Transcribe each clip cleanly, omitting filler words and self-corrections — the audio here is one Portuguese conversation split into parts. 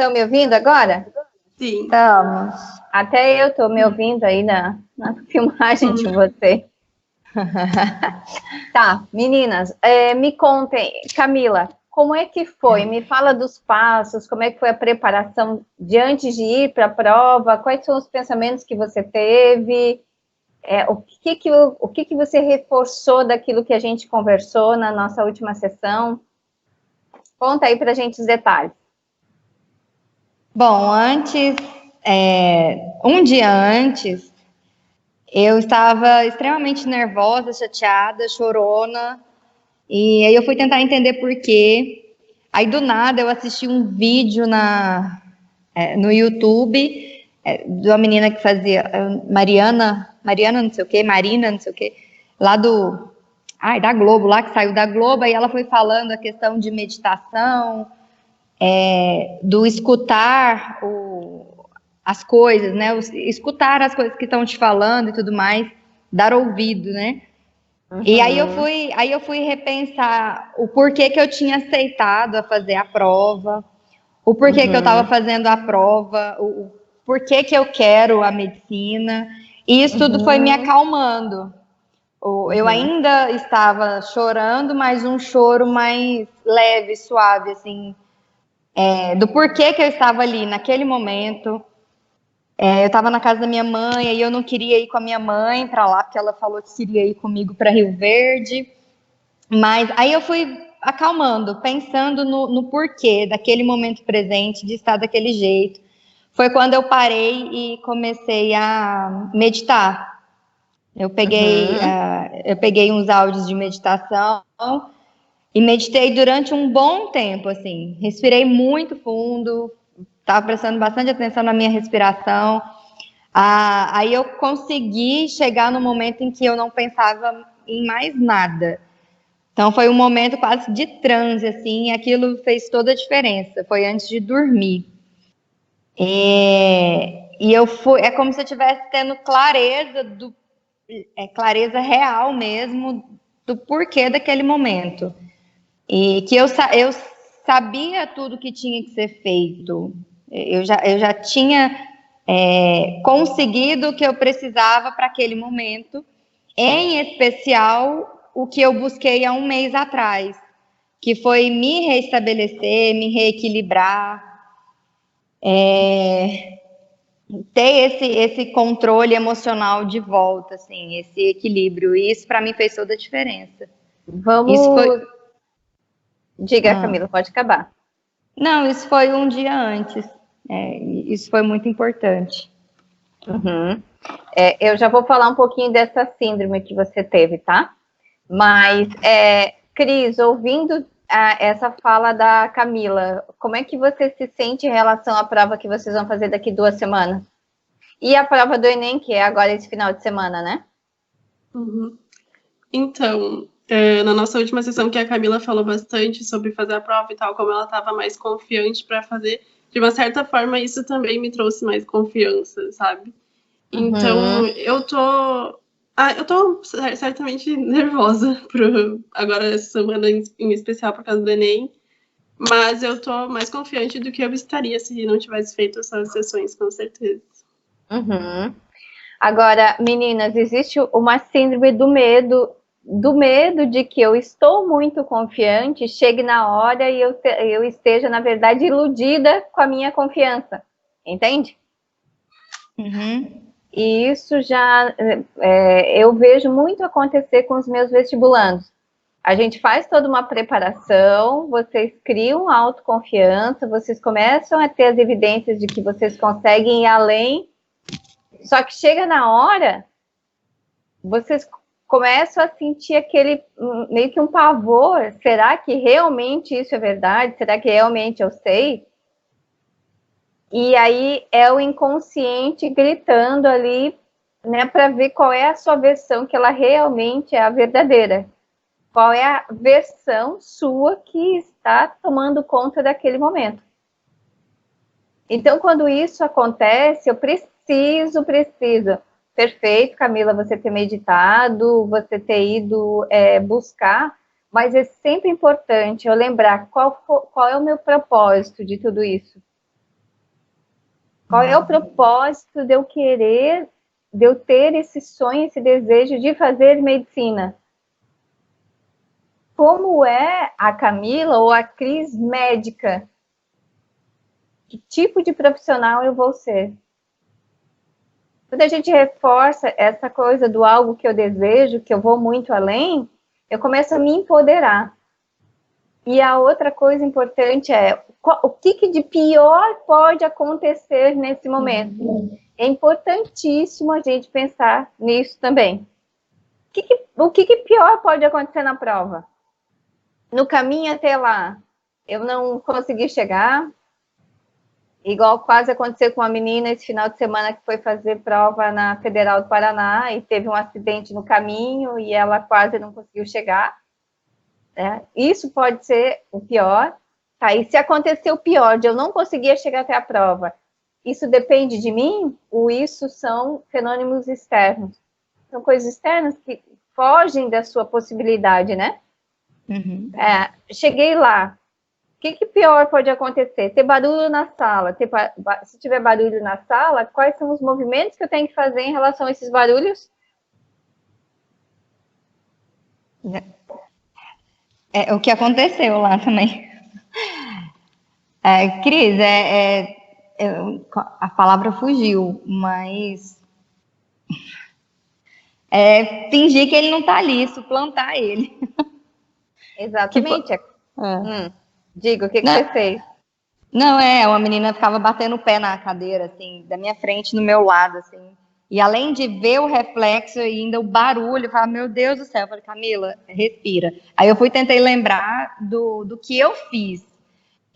Estão me ouvindo agora? Sim. Estamos. Até eu estou me ouvindo aí na filmagem de você. Tá, meninas, me contem, Camila, como é que foi? Me fala dos passos, como é que foi a preparação de antes de ir para a prova, quais são os pensamentos que você teve, o que você reforçou daquilo que a gente conversou na nossa última sessão? Conta aí para a gente os detalhes. Bom, um dia antes, eu estava extremamente nervosa, chateada, chorona, e aí eu fui tentar entender por quê. Aí, do nada, eu assisti um vídeo no YouTube de uma menina que fazia Marina não sei o quê, lá da Globo, lá que saiu da Globo, aí ela foi falando a questão de meditação, do escutar as coisas, né? Escutar as coisas que estão te falando e tudo mais, dar ouvido, né? Uhum. E aí eu fui repensar o porquê que eu tinha aceitado a fazer a prova, o porquê que eu estava fazendo a prova, o porquê que eu quero a medicina, e isso tudo foi me acalmando. Eu ainda estava chorando, mas um choro mais leve, suave, assim, do porquê que eu estava ali naquele momento. Eu estava na casa da minha mãe e eu não queria ir com a minha mãe para lá, porque ela falou que queria ir comigo para Rio Verde. Mas aí eu fui acalmando, pensando no porquê daquele momento presente, de estar daquele jeito. Foi quando eu parei e comecei a meditar. Eu peguei uns áudios de meditação e meditei durante um bom tempo, assim. Respirei muito fundo, estava prestando bastante atenção na minha respiração. Aí eu consegui chegar no momento em que eu não pensava em mais nada. Então foi um momento quase de transe, assim, e aquilo fez toda a diferença. Foi antes de dormir. É como se eu estivesse tendo clareza real mesmo do porquê daquele momento. E que eu sabia tudo que tinha que ser feito. Eu já tinha conseguido o que eu precisava para aquele momento, em especial o que eu busquei há um mês atrás, que foi me reestabelecer, me reequilibrar, ter esse controle emocional de volta, assim, esse equilíbrio. E isso para mim fez toda a diferença. Diga, Camila, pode acabar. Não, isso foi um dia antes. Isso foi muito importante. Eu já vou falar um pouquinho dessa síndrome que você teve, tá? Mas, Cris, ouvindo essa fala da Camila, como é que você se sente em relação à prova que vocês vão fazer daqui 2 semanas? E a prova do Enem, que é agora esse final de semana, né? Então, na nossa última sessão que a Camila falou bastante sobre fazer a prova e tal, como ela estava mais confiante para fazer, de uma certa forma isso também me trouxe mais confiança, sabe? Então, eu tô certamente nervosa agora essa semana em especial por causa do Enem, mas eu tô mais confiante do que eu estaria se não tivesse feito essas sessões, com certeza. Agora, meninas, existe uma síndrome do medo de que eu estou muito confiante, chegue na hora e eu esteja, na verdade, iludida com a minha confiança. Entende? E isso já eu vejo muito acontecer com os meus vestibulandos. A gente faz toda uma preparação, vocês criam autoconfiança, vocês começam a ter as evidências de que vocês conseguem ir além, só que chega na hora, vocês começam a sentir meio que um pavor. Será que realmente isso é verdade? Será que realmente eu sei? E aí é o inconsciente gritando ali, né, para ver qual é a sua versão, que ela realmente é a verdadeira. Qual é a versão sua que está tomando conta daquele momento. Então, quando isso acontece, eu preciso. Perfeito, Camila, você ter meditado, você ter ido buscar, mas é sempre importante eu lembrar qual é o meu propósito de tudo isso. Qual é o propósito de eu querer, de eu ter esse sonho, esse desejo de fazer medicina? Como é a Camila ou a Cris médica? Que tipo de profissional eu vou ser? Quando a gente reforça essa coisa do algo que eu desejo, que eu vou muito além, eu começo a me empoderar. E a outra coisa importante é o que de pior pode acontecer nesse momento. É importantíssimo a gente pensar nisso também. O que pior pode acontecer na prova? No caminho até lá, eu não consegui chegar, igual quase aconteceu com uma menina esse final de semana que foi fazer prova na Federal do Paraná e teve um acidente no caminho e ela quase não conseguiu chegar. Isso pode ser o pior. Tá? E se acontecer o pior, de eu não conseguir chegar até a prova, isso depende de mim? Ou isso são fenômenos externos? São coisas externas que fogem da sua possibilidade, né? Uhum. Cheguei lá. O que pior pode acontecer? Ter barulho na sala. Se tiver barulho na sala, quais são os movimentos que eu tenho que fazer em relação a esses barulhos? É o que aconteceu lá também. Cris, a palavra fugiu, mas fingir que ele não está ali, suplantar ele. Exatamente. Diga, o que você fez? Não, uma menina ficava batendo o pé na cadeira, assim, da minha frente, no meu lado, assim. E além de ver o reflexo e ainda o barulho, eu falava, meu Deus do céu. Eu falei, Camila, respira. Aí eu tentei lembrar do que eu fiz.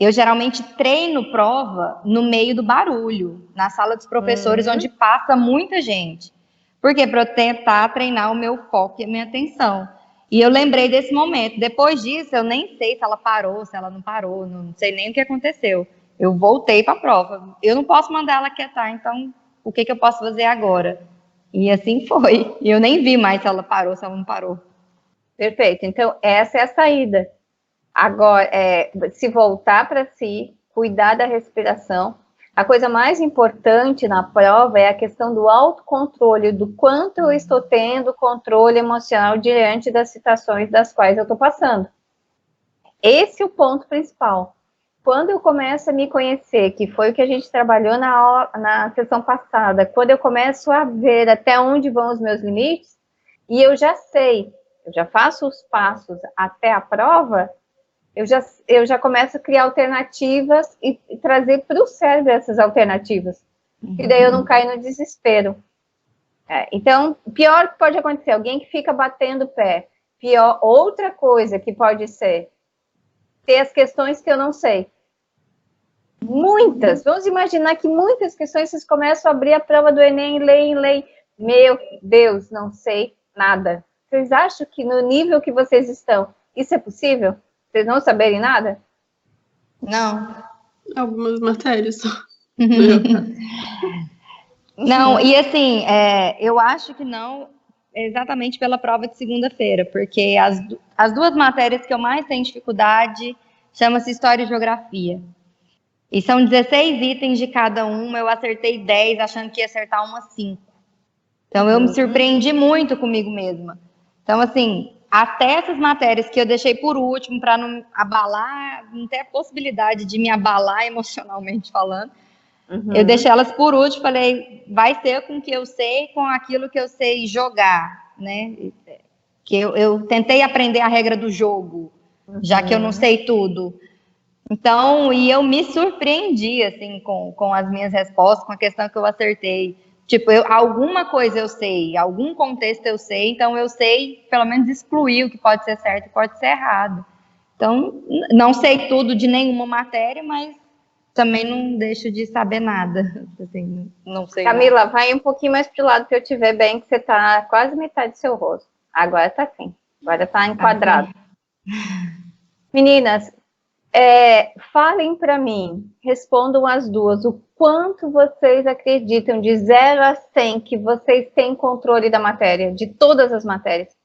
Eu geralmente treino prova no meio do barulho, na sala dos professores, onde passa muita gente. Por quê? Para eu tentar treinar o meu foco e a minha atenção. E eu lembrei desse momento. Depois disso, eu nem sei se ela parou, se ela não parou, não sei nem o que aconteceu. Eu voltei para a prova. Eu não posso mandar ela quietar, então o que eu posso fazer agora? E assim foi. E eu nem vi mais se ela parou, se ela não parou. Perfeito. Então, essa é a saída. Agora, se voltar para si, cuidar da respiração. A coisa mais importante na prova é a questão do autocontrole, do quanto eu estou tendo controle emocional diante das situações das quais eu estou passando. Esse é o ponto principal. Quando eu começo a me conhecer, que foi o que a gente trabalhou na sessão passada, quando eu começo a ver até onde vão os meus limites, e eu já sei, eu já faço os passos até a prova, eu já começo a criar alternativas e trazer para o cérebro essas alternativas. E daí eu não caio no desespero. Então, pior que pode acontecer, alguém que fica batendo o pé. Outra coisa que pode ser, ter as questões que eu não sei. Muitas. Vamos imaginar que muitas questões vocês começam a abrir a prova do Enem, leem. Meu Deus, não sei nada. Vocês acham que no nível que vocês estão, isso é possível? Vocês não saberem nada? Não. Algumas matérias só. Não, e assim, eu acho que não exatamente pela prova de segunda-feira, porque as duas matérias que eu mais tenho dificuldade chama-se História e Geografia. E são 16 itens de cada uma, eu acertei 10, achando que ia acertar umas 5. Então, eu me surpreendi muito comigo mesma. Então, assim, até essas matérias que eu deixei por último, para não abalar, não ter a possibilidade de me abalar emocionalmente falando, eu deixei elas por último, falei, vai ser com o que eu sei, com aquilo que eu sei jogar, né? Que eu tentei aprender a regra do jogo, já que eu não sei tudo. Então, e eu me surpreendi, assim, com as minhas respostas, com a questão que eu acertei. Tipo, alguma coisa eu sei, algum contexto eu sei, então eu sei, pelo menos, excluir o que pode ser certo e pode ser errado. Então, não sei tudo de nenhuma matéria, mas também não deixo de saber nada. Assim, não sei. Camila, vai um pouquinho mais pro lado para eu te ver bem, que você tá quase metade do seu rosto. Agora tá assim. Agora tá enquadrado. Meninas, falem para mim, respondam as duas, o quanto vocês acreditam de 0 a 100 que vocês têm controle da matéria, de todas as matérias?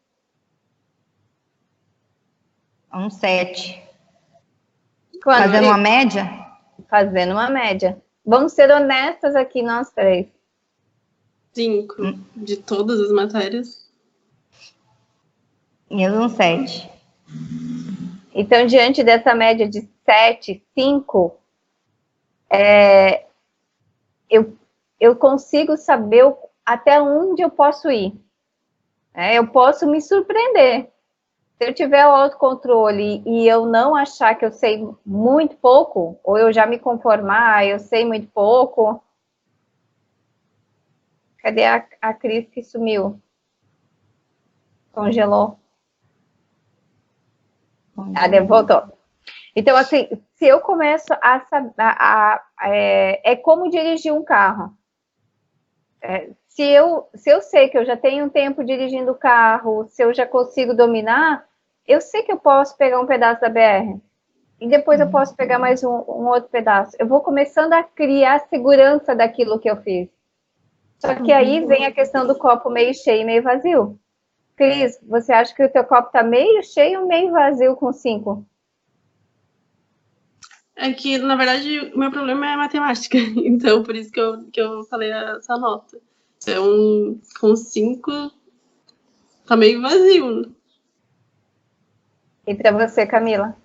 Um 7. Fazendo uma média? Fazendo uma média. Vamos ser honestas aqui, nós três. 5 de todas as matérias. Eu um 7. Então, diante dessa média de 7, 5, eu consigo saber até onde eu posso ir. Eu posso me surpreender. Se eu tiver o autocontrole e eu não achar que eu sei muito pouco, ou eu já me conformar, eu sei muito pouco. Cadê a Cris que sumiu? Congelou. Voltou. Então, assim, se eu começo a saber... é como dirigir um carro. Se eu sei que eu já tenho um tempo dirigindo o carro, se eu já consigo dominar, eu sei que eu posso pegar um pedaço da BR. E depois eu posso pegar mais um outro pedaço. Eu vou começando a criar segurança daquilo que eu fiz. Só que aí vem a questão do copo meio cheio e meio vazio. Cris, você acha que o teu copo está meio cheio ou meio vazio com 5? É que, na verdade, o meu problema é a matemática. Então, por isso que eu falei essa nota. Então, com 5, tá meio vazio. E para você, Camila?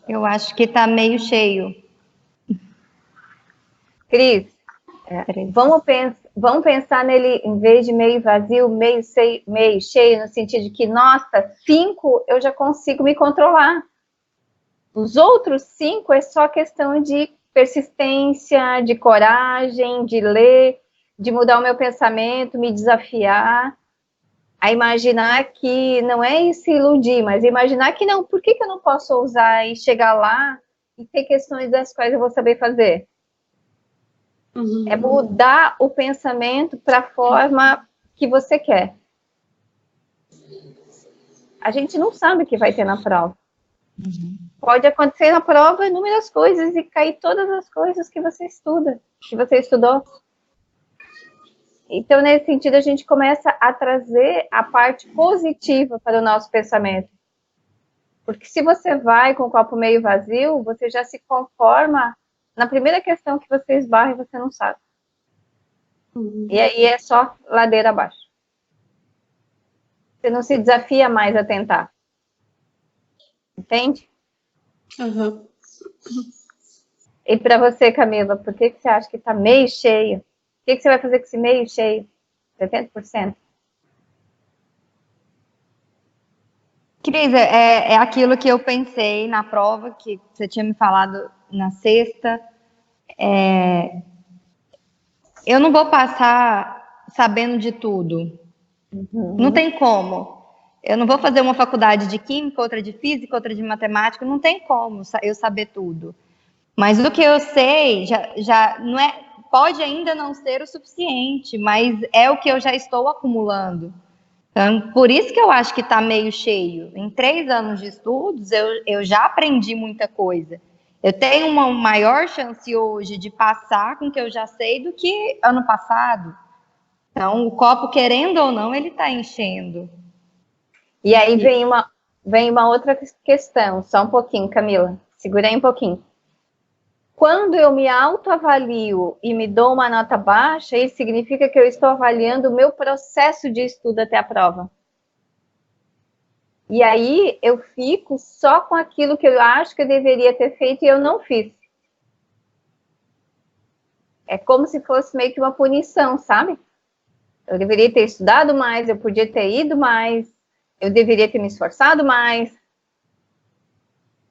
Eu acho que tá meio cheio. Cris, vamos pensar nele, em vez de meio vazio, meio cheio, no sentido de que, nossa, 5 eu já consigo me controlar. Os outros 5 é só questão de persistência, de coragem, de ler, de mudar o meu pensamento, me desafiar, a imaginar que não é se iludir, mas imaginar que não, por que eu não posso ousar e chegar lá e ter questões das quais eu vou saber fazer? É mudar o pensamento para a forma que você quer. A gente não sabe o que vai ter na prova. Pode acontecer na prova inúmeras coisas e cair todas as coisas que você estuda, que você estudou. Então, nesse sentido, a gente começa a trazer a parte positiva para o nosso pensamento. Porque se você vai com o copo meio vazio, você já se conforma na primeira questão que você esbarra e você não sabe. E aí é só ladeira abaixo. Você não se desafia mais a tentar. Entende? Uhum. E para você, Camila, por que você acha que está meio cheio? O que você vai fazer com esse meio cheio? 70%? Cris, é aquilo que eu pensei na prova, que você tinha me falado na sexta. Eu não vou passar sabendo de tudo. Não tem como. Eu não vou fazer uma faculdade de química, outra de física, outra de matemática. Não tem como eu saber tudo. Mas o que eu sei já não é, pode ainda não ser o suficiente, mas é o que eu já estou acumulando. Então, por isso que eu acho que está meio cheio. Em 3 anos de estudos, eu já aprendi muita coisa. Eu tenho uma maior chance hoje de passar com o que eu já sei do que ano passado. Então, o copo, querendo ou não, ele está enchendo. E aí vem uma outra questão, só um pouquinho, Camila. Segura aí um pouquinho. Quando eu me autoavalio e me dou uma nota baixa, isso significa que eu estou avaliando o meu processo de estudo até a prova. E aí eu fico só com aquilo que eu acho que eu deveria ter feito e eu não fiz. É como se fosse meio que uma punição, sabe? Eu deveria ter estudado mais, eu podia ter ido mais, eu deveria ter me esforçado mais.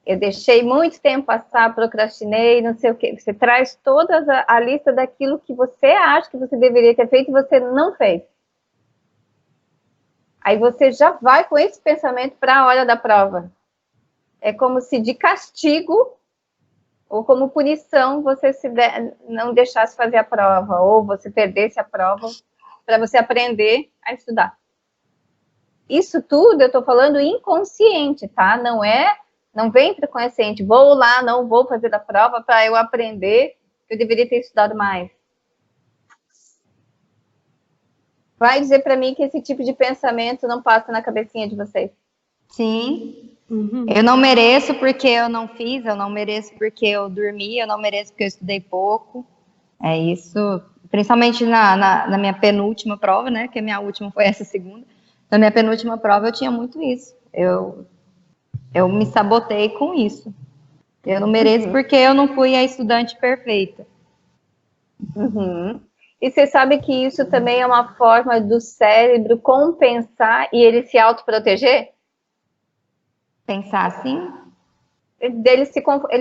Eu deixei muito tempo passar, procrastinei, não sei o quê. Você traz toda a lista daquilo que você acha que você deveria ter feito e você não fez. Aí você já vai com esse pensamento para a hora da prova. É como se de castigo ou como punição você não deixasse fazer a prova ou você perdesse a prova para você aprender a estudar. Isso tudo eu estou falando inconsciente, tá? Não vem para o consciente. Vou lá, não vou fazer a prova para eu aprender que eu deveria ter estudado mais. Vai dizer para mim que esse tipo de pensamento não passa na cabecinha de vocês? Sim. Eu não mereço porque eu não fiz, eu não mereço porque eu dormi, eu não mereço porque eu estudei pouco. É isso, principalmente na minha penúltima prova, né? Que a minha última foi essa segunda. Na minha penúltima prova eu tinha muito isso. Eu me sabotei com isso. Eu não mereço porque eu não fui a estudante perfeita. Uhum. E você sabe que isso também é uma forma do cérebro compensar e ele se autoproteger? Pensar assim, Ele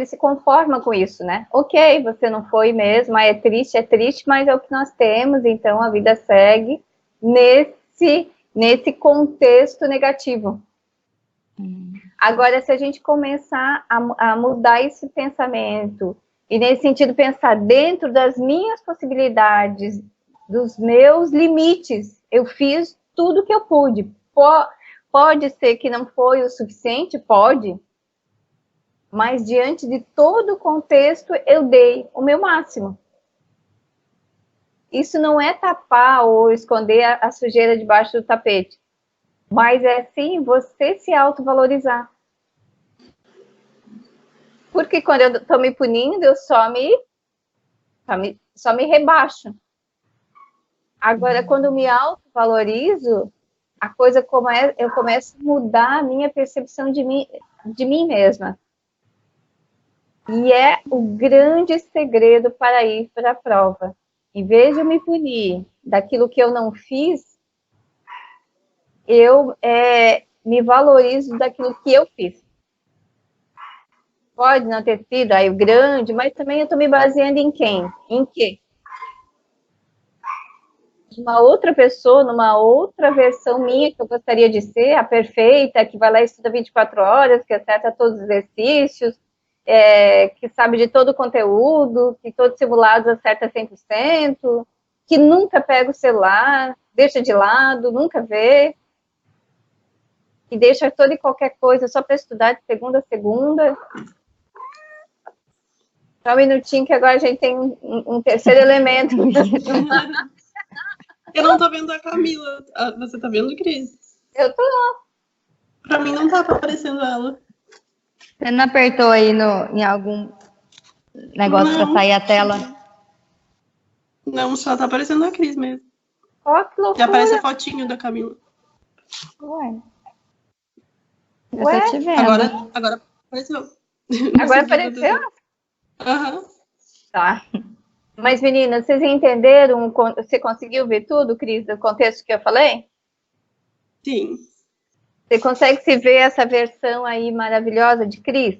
se conforma com isso, né? Ok, você não foi mesmo, é triste, mas é o que nós temos, então a vida segue nesse contexto negativo. Agora, se a gente começar a mudar esse pensamento, e nesse sentido pensar dentro das minhas possibilidades, dos meus limites, eu fiz tudo que eu pude. Pode ser que não foi o suficiente? Pode. Mas diante de todo o contexto, eu dei o meu máximo. Isso não é tapar ou esconder a sujeira debaixo do tapete, mas é sim você se autovalorizar. Porque quando eu estou me punindo, eu só me rebaixo. Agora, quando eu me autovalorizo, a coisa eu começo a mudar a minha percepção de mim mesma. E é o grande segredo para ir para a prova. Em vez de eu me punir daquilo que eu não fiz, eu me valorizo daquilo que eu fiz. Pode não ter sido aí o grande, mas também eu estou me baseando em quem? Em quê? Uma outra pessoa, numa outra versão minha que eu gostaria de ser, a perfeita, que vai lá e estuda 24 horas, que acerta todos os exercícios, que sabe de todo o conteúdo, que todos os simulados acerta 100%, que nunca pega o celular, deixa de lado, nunca vê, que deixa toda e qualquer coisa só para estudar de segunda a segunda. Só um minutinho que agora a gente tem um terceiro elemento. Eu não tô vendo a Camila. Você tá vendo, Cris? Eu tô. Pra mim não tá aparecendo ela. você não apertou aí em algum negócio para sair a tela? Não, só tá aparecendo a Cris mesmo. Ó, que loucura. E aparece a fotinho da Camila. Ué. Eu tô te vendo. Agora apareceu. Agora apareceu? Aham. Tá. Mas, meninas, vocês entenderam? Você conseguiu ver tudo, Cris, do contexto que eu falei? Sim. Você consegue se ver essa versão aí maravilhosa de Cris?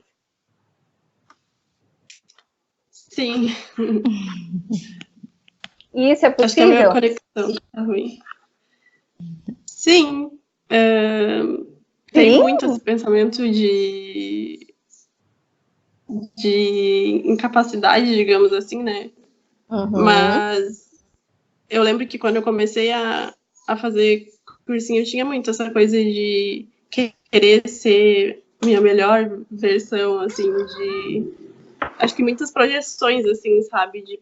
Sim. E isso é possível? Acho que a minha conexão tá ruim. Sim. Tem muito esse pensamento de incapacidade, digamos assim, né? Uhum. Mas eu lembro que quando eu comecei a fazer cursinho, eu tinha muito essa coisa de querer ser minha melhor versão, assim, acho que muitas projeções, assim, sabe? De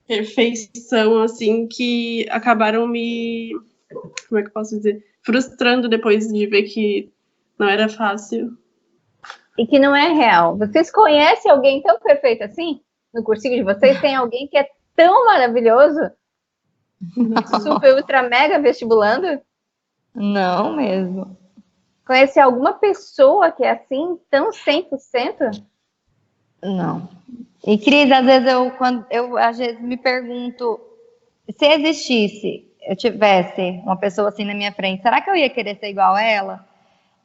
perfeição, assim, que acabaram como é que eu posso dizer? Frustrando depois de ver que não era fácil. E que não é real. Vocês conhecem alguém tão perfeito assim? No cursinho de vocês tem alguém que é tão maravilhoso? Super, ultra, mega vestibulando? Não mesmo. Conhece alguma pessoa que é assim, tão 100%? Não. E, Cris, às vezes eu às vezes me pergunto, se existisse, eu tivesse uma pessoa assim na minha frente, será que eu ia querer ser igual a ela?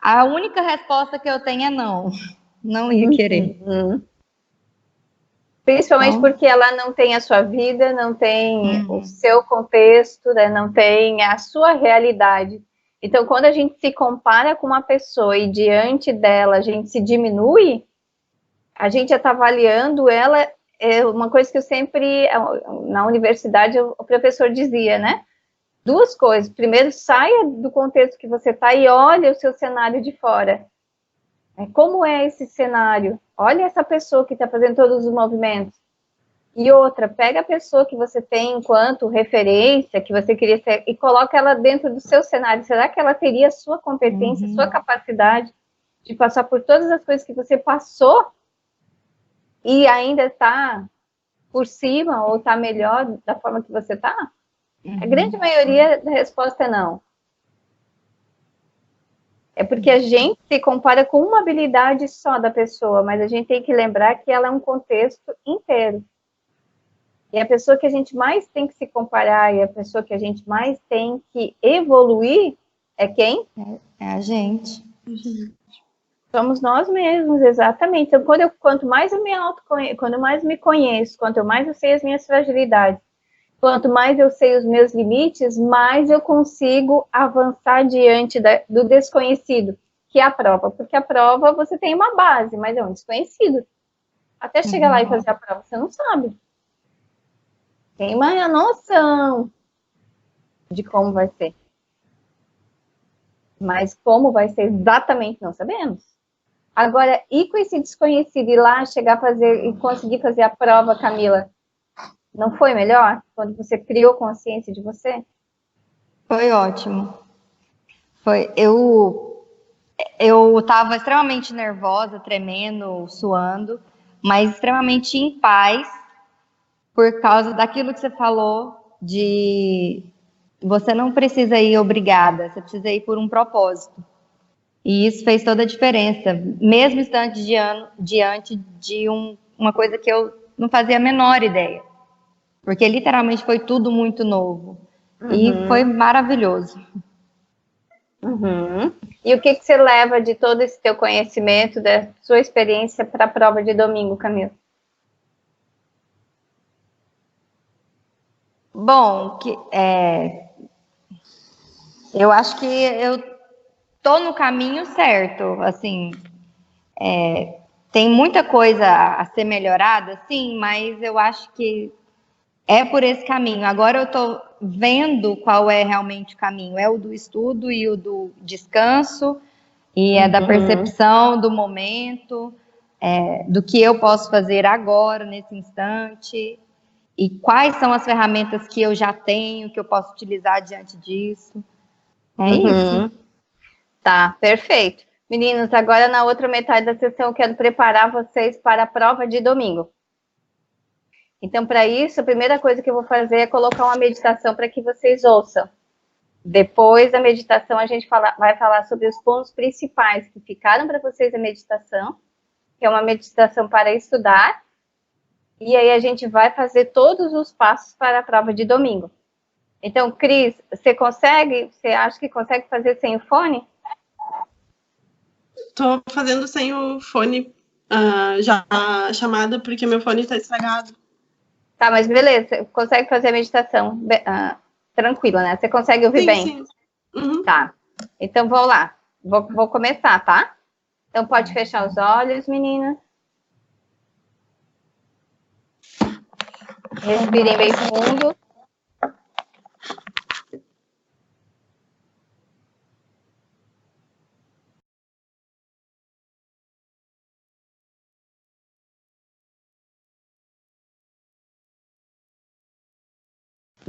A única resposta que eu tenho é não. Não ia querer. Principalmente então, porque ela não tem a sua vida, não tem o seu contexto, né, não tem a sua realidade. Então, quando a gente se compara com uma pessoa e diante dela a gente se diminui, a gente já está avaliando ela. É uma coisa que eu sempre, na universidade, o professor dizia, né? Duas coisas. Primeiro, saia do contexto que você está e olhe o seu cenário de fora. Como é esse cenário? Olha essa pessoa que está fazendo todos os movimentos. E outra, pega a pessoa que você tem enquanto referência, que você queria ser, e coloca ela dentro do seu cenário. Será que ela teria a sua competência, sua capacidade de passar por todas as coisas que você passou e ainda está por cima ou está melhor da forma que você está? A grande maioria da resposta é não. É porque a gente se compara com uma habilidade só da pessoa, mas a gente tem que lembrar que ela é um contexto inteiro. E a pessoa que a gente mais tem que se comparar e a pessoa que a gente mais tem que evoluir é quem? É a gente. Somos nós mesmos, exatamente. Então, quanto mais eu me autoconheço, quanto mais me conheço, quanto mais eu sei as minhas fragilidades, quanto mais eu sei os meus limites, mais eu consigo avançar diante do desconhecido, que é a prova. Porque a prova você tem uma base, mas é um desconhecido. Até chegar lá e fazer a prova, você não sabe. Tem uma noção de como vai ser. Mas como vai ser exatamente, não sabemos. Agora, ir com esse desconhecido, ir lá, chegar a fazer e conseguir fazer a prova, Camila, não foi melhor? Quando você criou consciência de você? Foi ótimo. Eu estava extremamente nervosa, tremendo, suando, mas extremamente em paz por causa daquilo que você falou de você não precisa ir obrigada, você precisa ir por um propósito. E isso fez toda a diferença, mesmo estando diante de uma coisa que eu não fazia a menor ideia. Porque literalmente foi tudo muito novo. E foi maravilhoso. E o que você leva de todo esse teu conhecimento, da sua experiência para a prova de domingo, Camila? Bom, eu acho que eu tô no caminho certo, assim, tem muita coisa a ser melhorada, sim, mas eu acho que é por esse caminho. Agora eu tô vendo qual é realmente o caminho, é o do estudo e o do descanso, e é da percepção do momento, do que eu posso fazer agora, nesse instante, e quais são as ferramentas que eu já tenho, que eu posso utilizar diante disso. É isso. Tá, perfeito. Meninos, agora na outra metade da sessão eu quero preparar vocês para a prova de domingo. Então, para isso, a primeira coisa que eu vou fazer é colocar uma meditação para que vocês ouçam. Depois da meditação, a gente vai falar sobre os pontos principais que ficaram para vocês a meditação, que é uma meditação para estudar. E aí a gente vai fazer todos os passos para a prova de domingo. Então, Cris, você acha que consegue fazer sem o fone? Tô fazendo sem o fone já a chamada, porque meu fone tá estragado. Tá, mas beleza, você consegue fazer a meditação tranquila, né? Você consegue ouvir bem? Sim. Uhum. Tá, então vou lá. Vou começar, tá? Então pode fechar os olhos, meninas. Respirem bem fundo.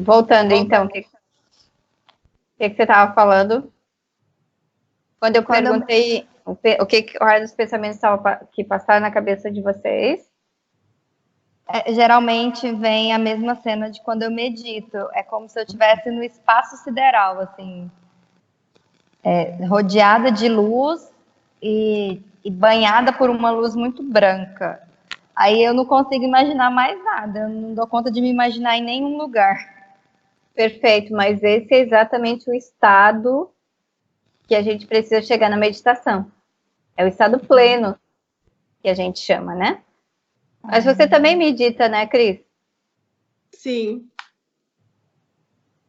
Voltando, então, o que você estava falando? Quando eu perguntei quais os pensamentos que passaram na cabeça de vocês. Geralmente vem a mesma cena de quando eu medito. É como se eu estivesse no espaço sideral, assim, rodeada de luz e banhada por uma luz muito branca. Aí eu não consigo imaginar mais nada, eu não dou conta de me imaginar em nenhum lugar. Perfeito, mas esse é exatamente o estado que a gente precisa chegar na meditação. É o estado pleno que a gente chama, né? Mas você também medita, né, Cris? Sim.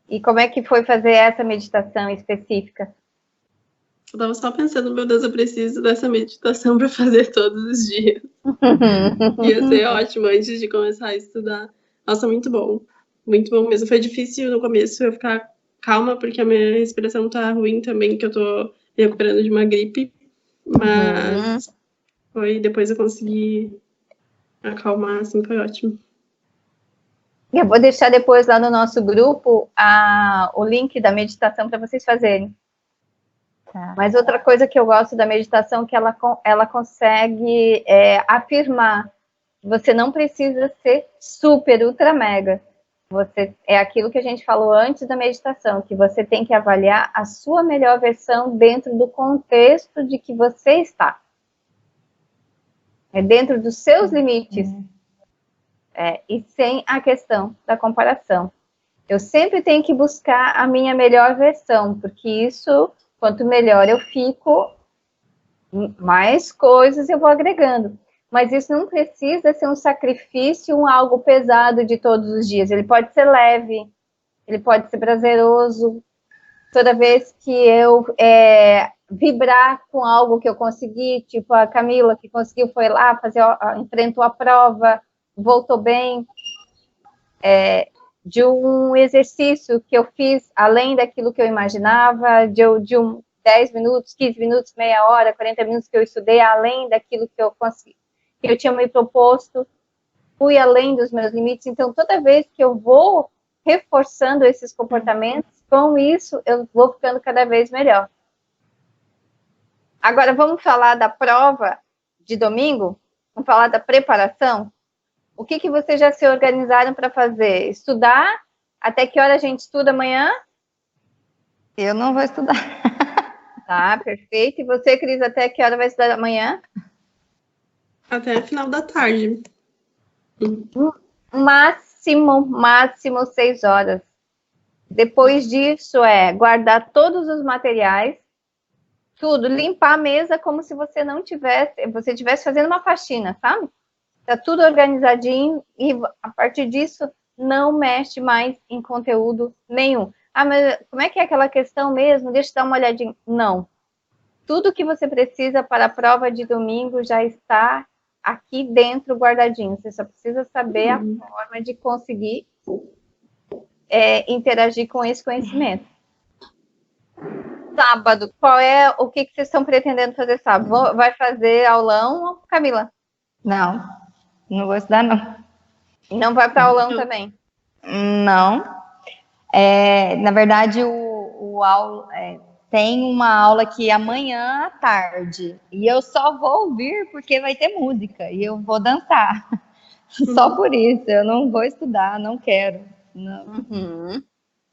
E como é que foi fazer essa meditação específica? Eu tava só pensando, meu Deus, eu preciso dessa meditação para fazer todos os dias. Ia ser ótimo antes de começar a estudar. Nossa, muito bom. Muito bom mesmo. Foi difícil no começo eu ficar calma, porque a minha respiração tá ruim também, que eu tô me recuperando de uma gripe. Mas depois eu consegui acalmar, assim, foi ótimo. Eu vou deixar depois lá no nosso grupo o link da meditação para vocês fazerem. Tá. Mas outra coisa que eu gosto da meditação é que ela consegue afirmar. Você não precisa ser super, ultra, mega. É aquilo que a gente falou antes da meditação, que você tem que avaliar a sua melhor versão dentro do contexto de que você está. É dentro dos seus limites. E sem a questão da comparação. Eu sempre tenho que buscar a minha melhor versão, porque isso, quanto melhor eu fico, mais coisas eu vou agregando. Mas isso não precisa ser um sacrifício, algo pesado de todos os dias. Ele pode ser leve, ele pode ser prazeroso. Toda vez que eu vibrar com algo que eu consegui, tipo a Camila, que conseguiu, foi lá, enfrentou a prova, voltou bem, de um exercício que eu fiz além daquilo que eu imaginava, de 10 minutos, 15 minutos, meia hora, 40 minutos que eu estudei, além daquilo que eu consegui, que eu tinha me proposto, fui além dos meus limites. Então, toda vez que eu vou reforçando esses comportamentos, com isso, eu vou ficando cada vez melhor. Agora, vamos falar da prova de domingo? Vamos falar da preparação? O que vocês já se organizaram para fazer? Estudar? Até que hora a gente estuda amanhã? Eu não vou estudar. Tá, perfeito. E você, Cris, até que hora vai estudar amanhã? Até final da tarde. Máximo 6 horas. Depois disso guardar todos os materiais, tudo, limpar a mesa como se você estivesse fazendo uma faxina, sabe? Tá tudo organizadinho e a partir disso não mexe mais em conteúdo nenhum. Ah, mas como é que é aquela questão mesmo? Deixa eu dar uma olhadinha. Não. Tudo que você precisa para a prova de domingo já está aqui dentro guardadinho. Você só precisa saber a forma de conseguir interagir com esse conhecimento. Sábado, o que vocês estão pretendendo fazer sábado? Vai fazer aulão, Camila? Não vou estudar, não. Não vai para aulão também? Não. Na verdade, tem uma aula aqui amanhã à tarde. E eu só vou ouvir porque vai ter música. E eu vou dançar. Só por isso. Eu não vou estudar, não quero. Não.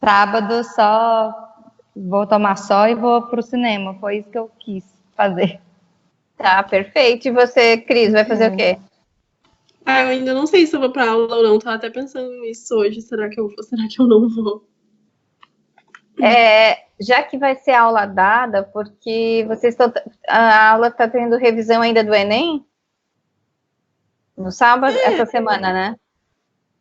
Sábado só vou tomar sol e vou pro cinema. Foi isso que eu quis fazer. Tá, perfeito. E você, Cris, vai fazer o quê? Eu ainda não sei se eu vou pra aula ou não. Tava até pensando nisso hoje. Será que eu vou? Será que eu não vou? Já que vai ser aula dada, porque a aula está tendo revisão ainda do Enem? No sábado, essa semana, né?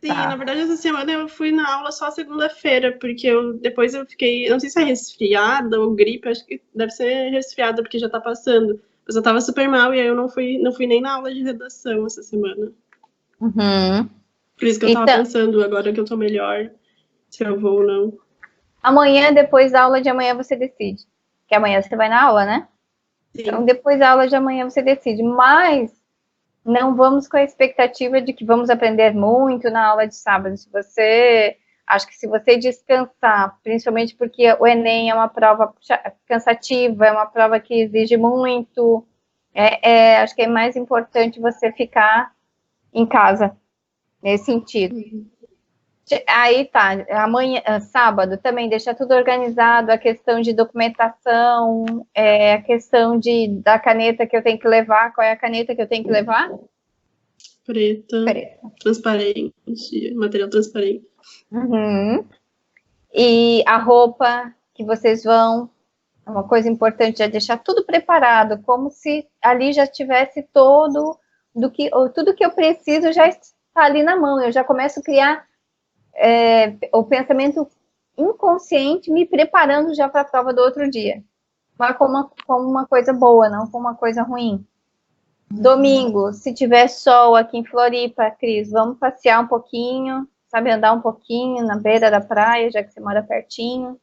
Sim, tá. Na verdade, essa semana eu fui na aula só segunda-feira, porque depois eu fiquei, não sei se é resfriada ou gripe, acho que deve ser resfriada, porque já tá passando. Mas eu tava super mal e aí eu não fui nem na aula de redação essa semana. Por isso que eu tava pensando, agora que eu tô melhor, se eu vou ou não. Amanhã, depois da aula de amanhã, você decide. Porque amanhã você vai na aula, né? Sim. Então, depois da aula de amanhã, você decide. Mas não vamos com a expectativa de que vamos aprender muito na aula de sábado. Acho que se você descansar, principalmente porque o Enem é uma prova cansativa, é uma prova que exige muito, acho que é mais importante você ficar em casa, nesse sentido. Aí tá, amanhã, sábado, também deixar tudo organizado, a questão de documentação, a questão da caneta que eu tenho que levar. Qual é a caneta que eu tenho que levar? Preta. Transparente, material transparente. E a roupa que vocês vão, é uma coisa importante, é deixar tudo preparado, como se ali já tivesse tudo que eu preciso já está ali na mão. Eu já começo a criar o pensamento inconsciente, me preparando já para a prova do outro dia. Mas como uma coisa boa, não como uma coisa ruim. Domingo, se tiver sol aqui em Floripa, Cris, vamos passear um pouquinho, sabe, andar um pouquinho na beira da praia, já que você mora pertinho.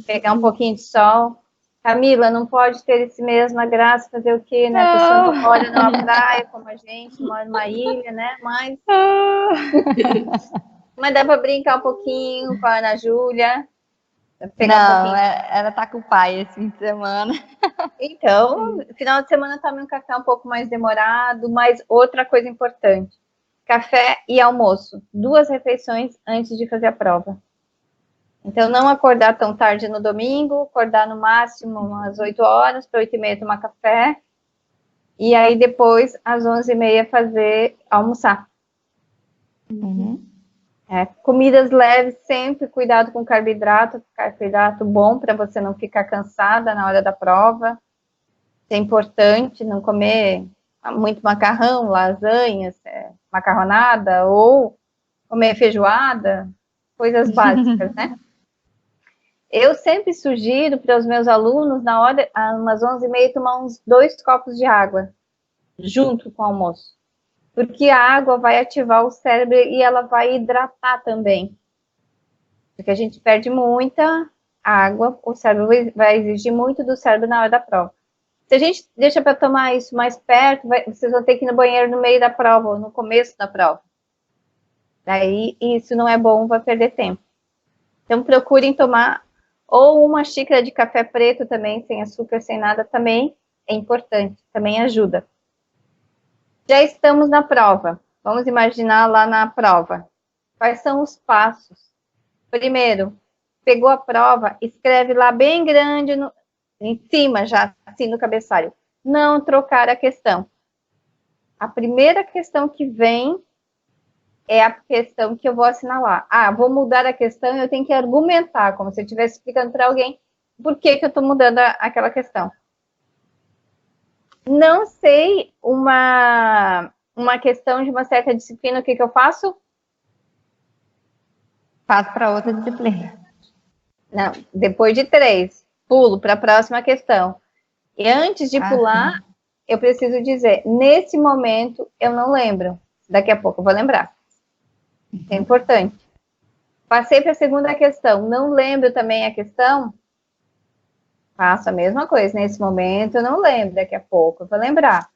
Pegar um pouquinho de sol. Camila, não pode ter esse mesma graça, fazer o quê, né? A pessoa não mora numa praia como a gente, mora numa ilha, né? Mas dá para brincar um pouquinho com a Ana Júlia, pegar um pouquinho. Ela tá com o pai esse fim de semana. Então, final de semana tome um café um pouco mais demorado, mas outra coisa importante, café e almoço, 2 refeições antes de fazer a prova. Então, não acordar tão tarde no domingo, acordar no máximo umas 8 horas, para 8h30 tomar café, e aí depois, às 11h30, almoçar. Comidas leves, sempre cuidado com carboidrato bom, para você não ficar cansada na hora da prova. É importante não comer muito macarrão, lasanhas, macarronada, ou comer feijoada, coisas básicas, né? Eu sempre sugiro para os meus alunos, na hora, umas 11h30, tomar uns 2 copos de água, junto com o almoço. Porque a água vai ativar o cérebro e ela vai hidratar também. Porque a gente perde muita água, o cérebro vai exigir muito do cérebro na hora da prova. Se a gente deixa para tomar isso mais perto, vocês vão ter que ir no banheiro no meio da prova, ou no começo da prova. Daí, isso não é bom, vai perder tempo. Então, procurem tomar ou uma xícara de café preto também, sem açúcar, sem nada, também é importante, também ajuda. Já estamos na prova. Vamos imaginar lá na prova. Quais são os passos? Primeiro, pegou a prova, escreve lá bem grande, em cima já, assim no cabeçalho. Não trocar a questão. A primeira questão que vem é a questão que eu vou assinalar. Vou mudar a questão e eu tenho que argumentar, como se eu estivesse explicando para alguém por que eu estou mudando aquela questão. Não sei uma questão de uma certa disciplina, o que eu faço? Passo para outra disciplina. Não, depois de 3, pulo para a próxima questão. E antes de pular, sim, eu preciso dizer, nesse momento eu não lembro. Daqui a pouco eu vou lembrar. É importante. Passei para a segunda questão, não lembro também a questão, faço a mesma coisa. Nesse momento eu não lembro, daqui a pouco eu vou lembrar.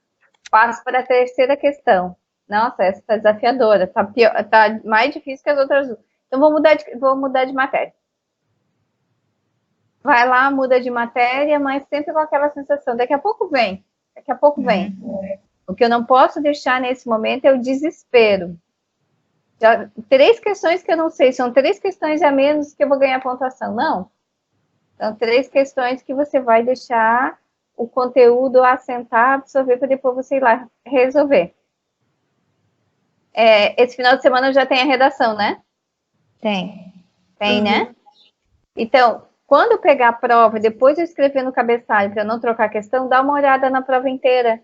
Passo para a terceira questão. Nossa, essa está desafiadora, está mais difícil que as outras. Então vou mudar de matéria. Vai lá, muda de matéria, mas sempre com aquela sensação, daqui a pouco vem. O que eu não posso deixar nesse momento é o desespero. Já, 3 questões que eu não sei, são 3 questões a menos que eu vou ganhar pontuação. Não. São 3 questões que você vai deixar o conteúdo assentar, absorver, para depois você ir lá resolver. Esse final de semana já tem a redação, né? Tem, né? Então, quando eu pegar a prova, depois eu escrever no cabeçalho, para não trocar a questão, dá uma olhada na prova inteira.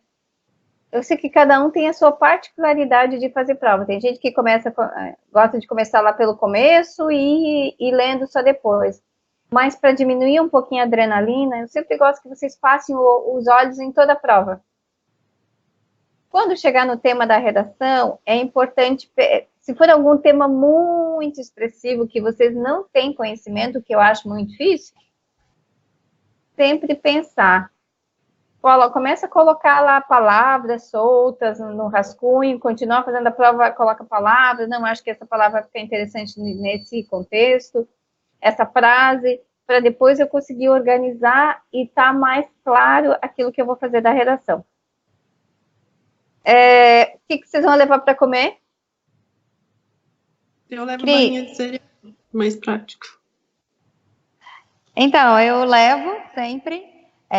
Eu sei que cada um tem a sua particularidade de fazer prova. Tem gente que gosta de começar lá pelo começo e lendo só depois. Mas para diminuir um pouquinho a adrenalina, eu sempre gosto que vocês passem os olhos em toda a prova. Quando chegar no tema da redação, é importante, se for algum tema muito expressivo, que vocês não têm conhecimento, que eu acho muito difícil, sempre pensar. Começa a colocar lá palavras soltas no rascunho, continua fazendo a prova, coloca palavras, não acho que essa palavra vai ficar interessante nesse contexto, essa frase, para depois eu conseguir organizar e tá mais claro aquilo que eu vou fazer da redação. O que vocês vão levar para comer? Eu levo barrinha de cereal, mais prático. Então, eu levo sempre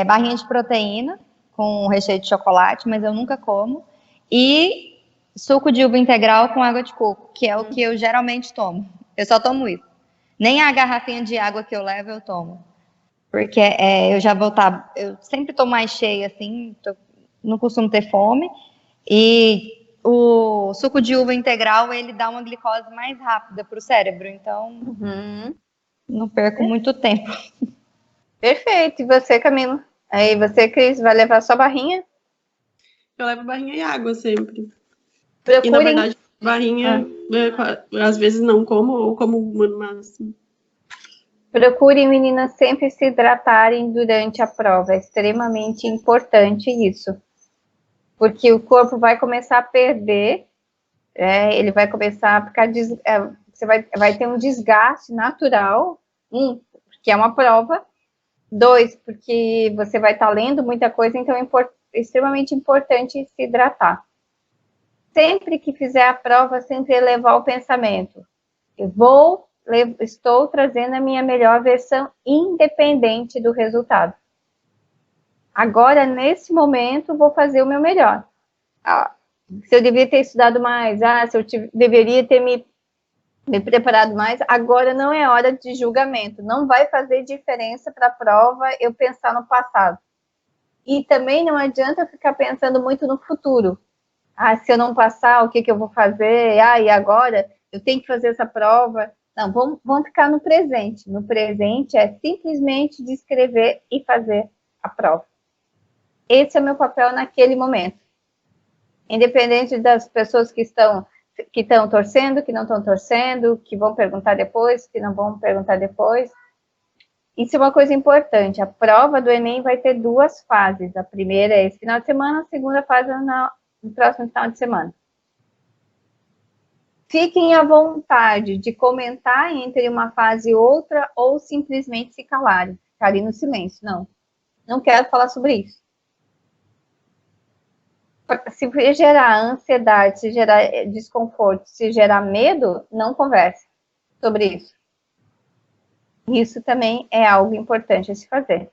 barrinha de proteína com recheio de chocolate, mas eu nunca como. E suco de uva integral com água de coco, que é o que eu geralmente tomo. Eu só tomo isso. Nem a garrafinha de água que eu levo eu tomo. Porque eu já vou estar... Eu sempre tô mais cheia, assim, não costumo ter fome. E o suco de uva integral, ele dá uma glicose mais rápida para o cérebro. Então, não perco muito tempo. Perfeito. E você, Camila? Aí você, Cris, vai levar sua barrinha? Eu levo barrinha e água sempre. Procurem... E, na verdade, barrinha, às vezes não como, ou como uma no máximo. Procurem, meninas, sempre se hidratarem durante a prova. É extremamente importante isso. Porque o corpo vai começar a perder, ele vai começar a ficar... você vai ter um desgaste natural. Porque é uma prova. 2, porque você vai estar lendo muita coisa, então é extremamente importante se hidratar. Sempre que fizer a prova, sempre elevar o pensamento. Estou trazendo a minha melhor versão, independente do resultado. Agora, nesse momento, vou fazer o meu melhor. Se eu deveria ter estudado mais, se eu deveria ter me preparado mais, agora não é hora de julgamento. Não vai fazer diferença para a prova eu pensar no passado. E também não adianta ficar pensando muito no futuro. Se eu não passar, o que eu vou fazer? E agora? Eu tenho que fazer essa prova? Não, vamos ficar no presente. No presente é simplesmente descrever e fazer a prova. Esse é o meu papel naquele momento. Independente das pessoas que estão torcendo, que não estão torcendo, que vão perguntar depois, que não vão perguntar depois. Isso é uma coisa importante. A prova do Enem vai ter 2 fases. A primeira é esse final de semana, a segunda fase é no próximo final de semana. Fiquem à vontade de comentar entre uma fase e outra ou simplesmente se calarem, ficarem no silêncio. Não quero falar sobre isso. Se gerar ansiedade, se gerar desconforto, se gerar medo, não converse sobre isso. Isso também é algo importante a se fazer.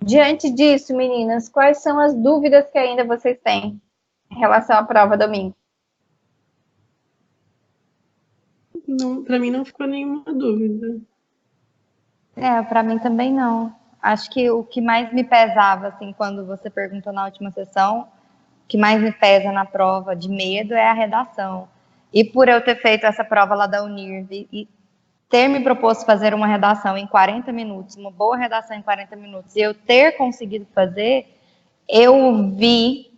Diante disso, meninas, quais são as dúvidas que ainda vocês têm em relação à prova domingo? Não, para mim não ficou nenhuma dúvida. Para mim também não. Acho que o que mais me pesava, assim, quando você perguntou na última sessão, o que mais me pesa na prova de medo é a redação. E por eu ter feito essa prova lá da Unirv e ter me proposto fazer uma redação em 40 minutos, uma boa redação em 40 minutos, e eu ter conseguido fazer, eu vi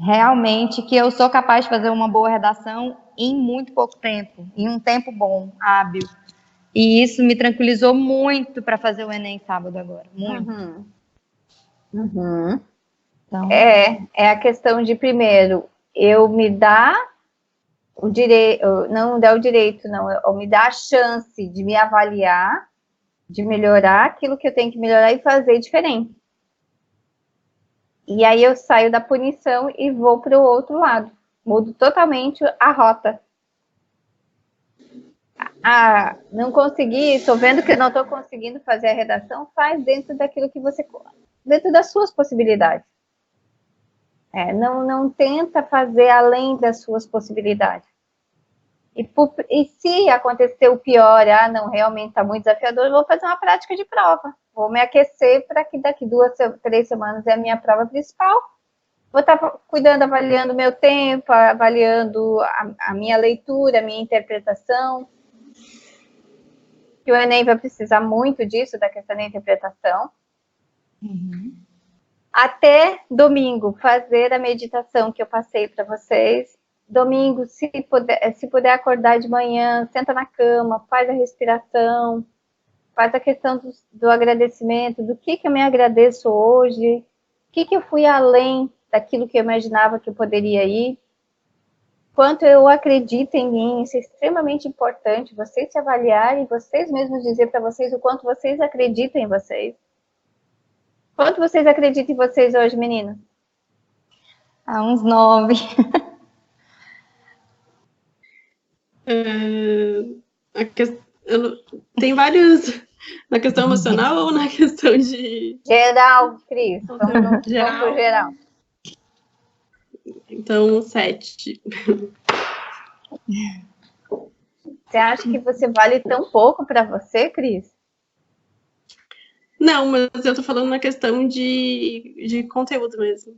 realmente que eu sou capaz de fazer uma boa redação em muito pouco tempo, em um tempo bom, hábil. E isso me tranquilizou muito para fazer o Enem sábado agora, muito. Então... É a questão de, primeiro, eu me dar o direito, não dar o direito, não, eu me dar a chance de me avaliar, de melhorar aquilo que eu tenho que melhorar e fazer diferente. E aí eu saio da punição e vou para o outro lado. Mudo totalmente a rota. Não consegui, estou vendo que não estou conseguindo fazer a redação, faz dentro daquilo que você... dentro das suas possibilidades. Não tenta fazer além das suas possibilidades. E se acontecer o pior, não, realmente está muito desafiador, eu vou fazer uma prática de prova. Vou me aquecer para que daqui 2, 3 semanas é a minha prova principal. Vou estar cuidando, avaliando o meu tempo, avaliando a minha leitura, a minha interpretação. Que o Enem vai precisar muito disso, da questão da interpretação. Até domingo, fazer a meditação que eu passei para vocês. Domingo, se puder acordar de manhã, senta na cama, faz a respiração, faz a questão do agradecimento, do que eu me agradeço hoje, o que eu fui além daquilo que eu imaginava que eu poderia ir, quanto eu acredito em mim. Isso é extremamente importante, vocês se avaliarem, vocês mesmos dizer para vocês o quanto vocês acreditam em vocês. Quanto vocês acreditam em vocês hoje, meninas? Uns 9. Tem vários... Na questão emocional ou na questão de... Geral, Cris. Vamos pro geral. Então, 7. Você acha que você vale tão pouco para você, Cris? Não, mas eu tô falando na questão de conteúdo mesmo.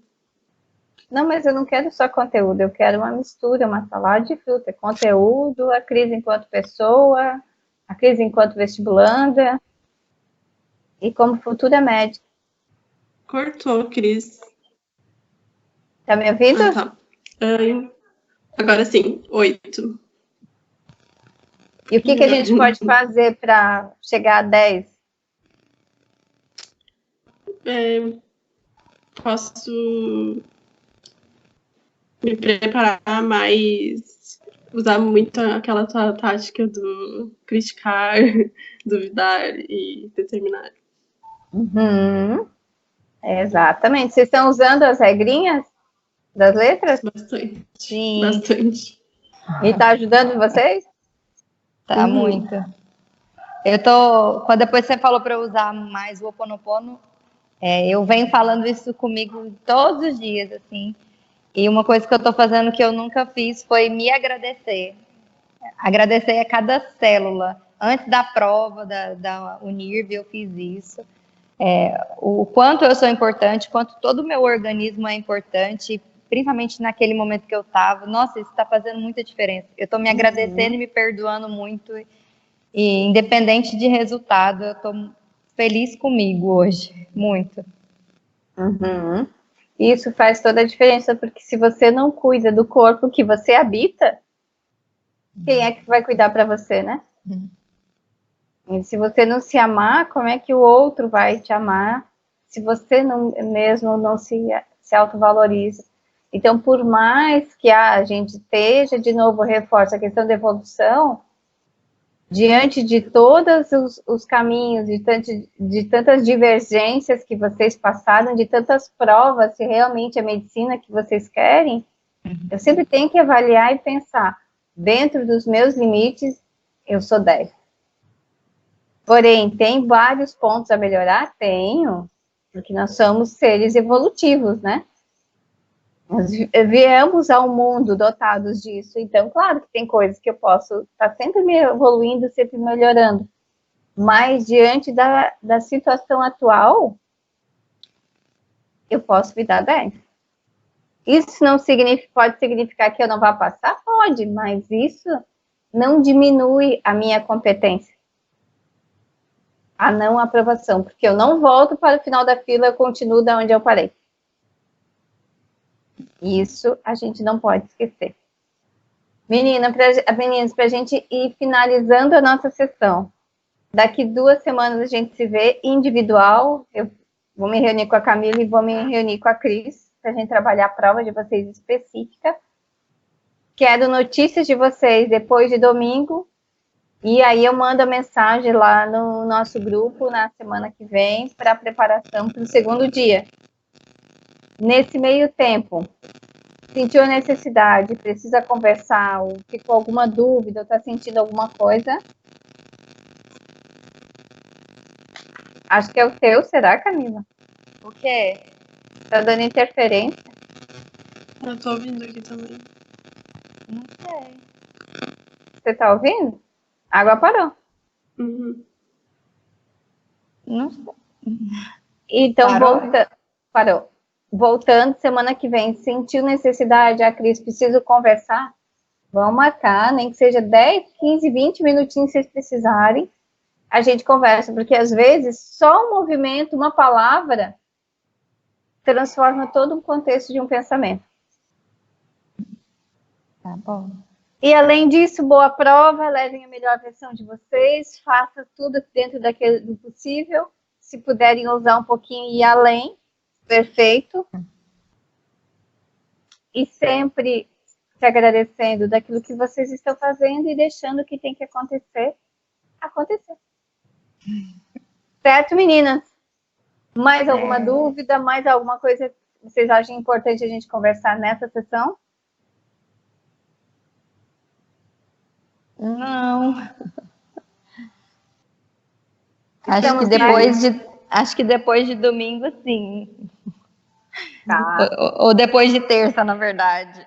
Não, mas eu não quero só conteúdo, eu quero uma mistura, uma salada de fruta. Conteúdo, a Cris enquanto pessoa, a Cris enquanto vestibulanda e como futura médica. Cortou, Cris. Tá me ouvindo? Tá. Agora sim, 8. E o que a gente pode fazer para chegar a 10? Posso me preparar mais, usar muito aquela tua tática do criticar, duvidar e determinar. Exatamente. Vocês estão usando as regrinhas das letras? Bastante. Sim. Bastante. E tá ajudando vocês? Tá muito. Quando depois você falou para eu usar mais o Ho Oponopono, eu venho falando isso comigo todos os dias, assim. E uma coisa que eu tô fazendo que eu nunca fiz foi me agradecer. Agradecer a cada célula. Antes da prova da Unirv, eu fiz isso. O quanto eu sou importante, quanto todo o meu organismo é importante, principalmente naquele momento que eu estava. Nossa, isso está fazendo muita diferença. Eu estou me agradecendo e me perdoando muito. E independente de resultado, eu estou feliz comigo hoje. Muito. Isso faz toda a diferença, porque se você não cuida do corpo que você habita, quem é que vai cuidar para você, né? E se você não se amar, como é que o outro vai te amar se você não se autovaloriza? Então, por mais que a gente esteja, de novo, reforça a questão da evolução, diante de todos os caminhos, de tantas divergências que vocês passaram, de tantas provas, se realmente é a medicina que vocês querem, eu sempre tenho que avaliar e pensar, dentro dos meus limites, eu sou 10. Porém, tem vários pontos a melhorar? Tenho, porque nós somos seres evolutivos, né? Nós viemos ao mundo dotados disso, então, claro que tem coisas que eu posso estar sempre me evoluindo, sempre melhorando, mas diante da situação atual, eu posso me dar 10. Isso não pode significar que eu não vá passar? Pode, mas isso não diminui a minha competência, a não aprovação, porque eu não volto para o final da fila, eu continuo da onde eu parei. Isso a gente não pode esquecer. Meninas, para a gente ir finalizando a nossa sessão, daqui 2 semanas a gente se vê individual, eu vou me reunir com a Camila e vou me reunir com a Cris, para a gente trabalhar a prova de vocês específica. Quero notícias de vocês depois de domingo, e aí eu mando a mensagem lá no nosso grupo na semana que vem para a preparação para o segundo dia. Nesse meio tempo, sentiu a necessidade, precisa conversar, ou ficou alguma dúvida, ou está sentindo alguma coisa? Acho que é o teu, será, Camila? O quê? Tá dando interferência? Eu tô ouvindo aqui também. Não sei. Você tá ouvindo? A água parou. Não sei. Então, Parou? Parou. Voltando, semana que vem, sentiu necessidade, a Cris, preciso conversar? Vamos marcar, nem que seja 10, 15, 20 minutinhos, se vocês precisarem. A gente conversa, porque às vezes só um movimento, uma palavra, transforma todo o contexto de um pensamento. Tá bom. E além disso, boa prova, levem a melhor versão de vocês, façam tudo dentro do possível. Se puderem ousar um pouquinho e ir além, perfeito. E sempre se agradecendo daquilo que vocês estão fazendo e deixando o que tem que acontecer, acontecer. Certo, meninas? Mais alguma dúvida? Mais alguma coisa que vocês acham importante a gente conversar nessa sessão? Não. Acho que depois de domingo, sim. Tá. Ou depois de terça, na verdade.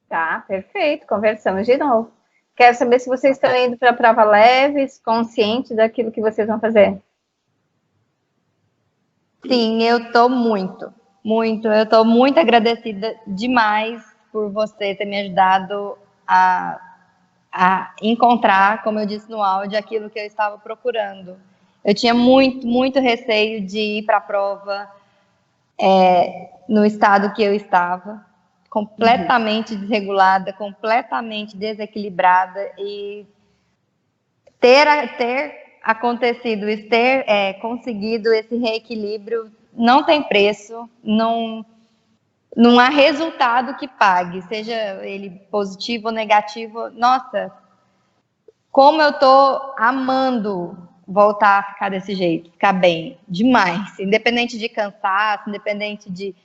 Tá, perfeito. Conversamos de novo. Quero saber se vocês estão indo para a prova leves, conscientes daquilo que vocês vão fazer. Sim, eu estou muito. Eu estou muito agradecida demais por você ter me ajudado a encontrar, como eu disse no áudio, aquilo que eu estava procurando. Eu tinha muito receio de ir para a prova no estado que eu estava. completamente desregulada, completamente desequilibrada, e ter acontecido isso, ter conseguido esse reequilíbrio, não tem preço, não há resultado que pague, seja ele positivo ou negativo. Nossa, como eu tô amando voltar a ficar desse jeito, ficar bem, demais. Independente de cansaço, independente de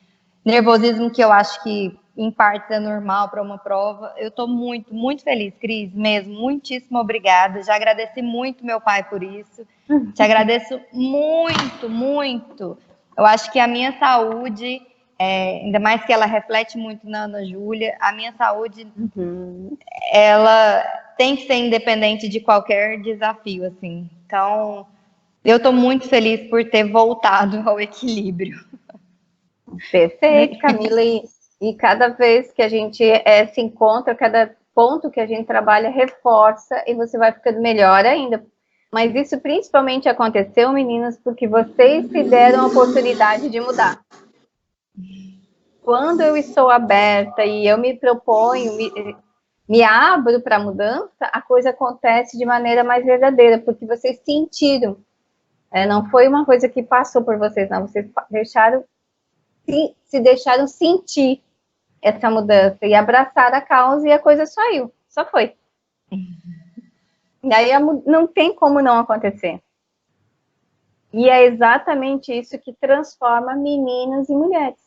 nervosismo, que eu acho que em partes é normal para uma prova. Eu tô muito, muito feliz, Cris, mesmo. Muitíssimo obrigada. Já agradeci muito meu pai por isso. Te agradeço muito, muito. Eu acho que a minha saúde, ainda mais que ela reflete muito na Ana Júlia, a minha saúde, ela tem que ser independente de qualquer desafio, assim. Então, eu estou muito feliz por ter voltado ao equilíbrio. Perfeito, Camila. E cada vez que a gente se encontra, cada ponto que a gente trabalha reforça e você vai ficando melhor ainda. Mas isso principalmente aconteceu, meninas, porque vocês se deram a oportunidade de mudar. Quando eu estou aberta e eu me proponho, me abro para a mudança, a coisa acontece de maneira mais verdadeira, porque vocês sentiram. Não foi uma coisa que passou por vocês, não. Vocês se deixaram sentir essa mudança e abraçar a causa, e a coisa saiu. Só foi. E aí não tem como não acontecer. E é exatamente isso que transforma meninas em mulheres.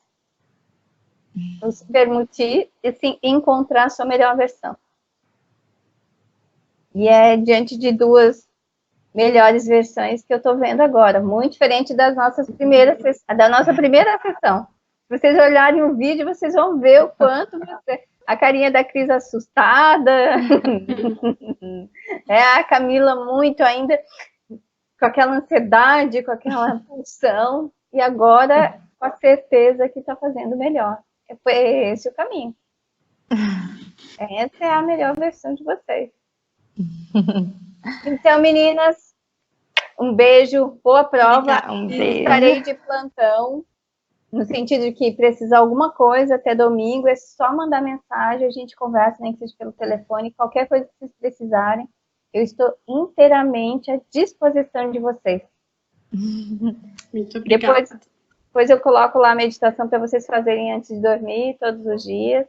Se permitir e sim, encontrar a sua melhor versão. E é diante de duas melhores versões que eu estou vendo agora, muito diferente da nossa primeira sessão. Se vocês olharem o vídeo, vocês vão ver o quanto a carinha da Cris assustada, a Camila muito ainda com aquela ansiedade, com aquela pulsão, e agora com a certeza que está fazendo melhor. Foi esse o caminho. Essa é a melhor versão de vocês. Então, meninas, um beijo, boa prova. Estarei de plantão, no sentido de que precisar alguma coisa até domingo, é só mandar mensagem, a gente conversa, nem que seja pelo telefone, qualquer coisa que vocês precisarem, eu estou inteiramente à disposição de vocês. Muito obrigada. Depois eu coloco lá a meditação para vocês fazerem antes de dormir, todos os dias.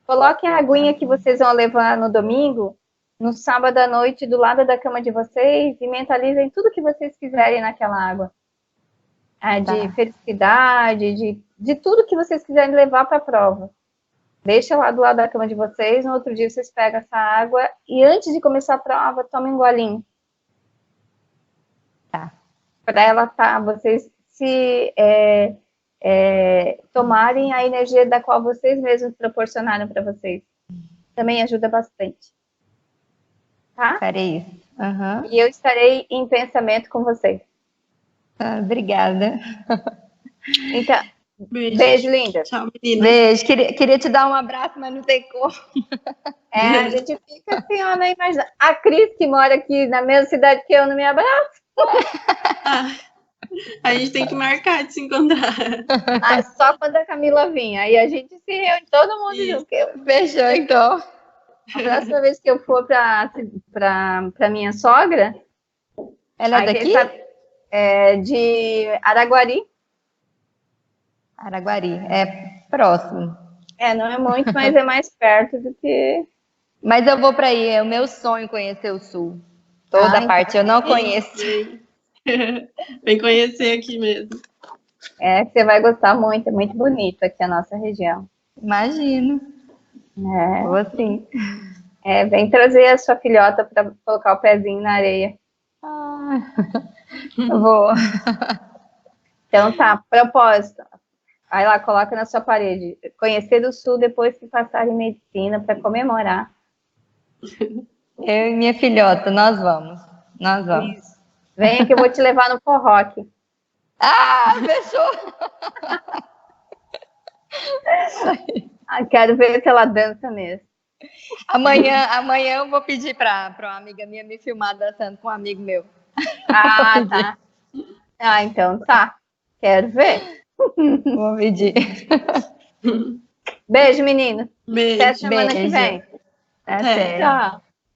Coloquem a aguinha que vocês vão levar no domingo, no sábado à noite, do lado da cama de vocês, e mentalizem tudo que vocês quiserem naquela água. De felicidade, de tudo que vocês quiserem levar para a prova. Deixa lá do lado da cama de vocês, no outro dia vocês pegam essa água, e antes de começar a prova, tomem um golinho. Para ela vocês se tomarem a energia da qual vocês mesmos proporcionaram para vocês. Também ajuda bastante. Tá? Farei isso. E eu estarei em pensamento com vocês. Obrigada. Então, beijo, linda. Tchau, menina. Beijo. Queria te dar um abraço, mas não tem como. A gente fica assim, ó, não imagina. A Cris, que mora aqui na mesma cidade que eu, não me abraça. A gente tem que marcar de se encontrar. Só quando a Camila vir. Aí a gente se reúne, todo mundo junto. Fechou, então. A próxima vez que eu for para minha sogra... Ela é daqui? De Araguari. Araguari, é próximo. Não é muito, mas é mais perto do que... Mas eu vou para aí, é o meu sonho conhecer o Sul. Toda a parte, eu não conheço. Vem conhecer aqui mesmo. Você vai gostar muito, é muito bonito aqui a nossa região. Imagino. Vou sim. Vem trazer a sua filhota para colocar o pezinho na areia. Eu vou. Então tá, propósito. Aí lá, coloca na sua parede. Conhecer o Sul depois que passar em medicina, para comemorar. Eu e minha filhota, nós vamos. Isso. Venha que eu vou te levar no forró aqui. Fechou! Quero ver se ela dança mesmo. Amanhã eu vou pedir para uma amiga minha me filmar dançando com um amigo meu. Tá. Então tá. Quero ver. Vou pedir. Beijo, menino. Beijo. Até semana que vem. Até. Tchau.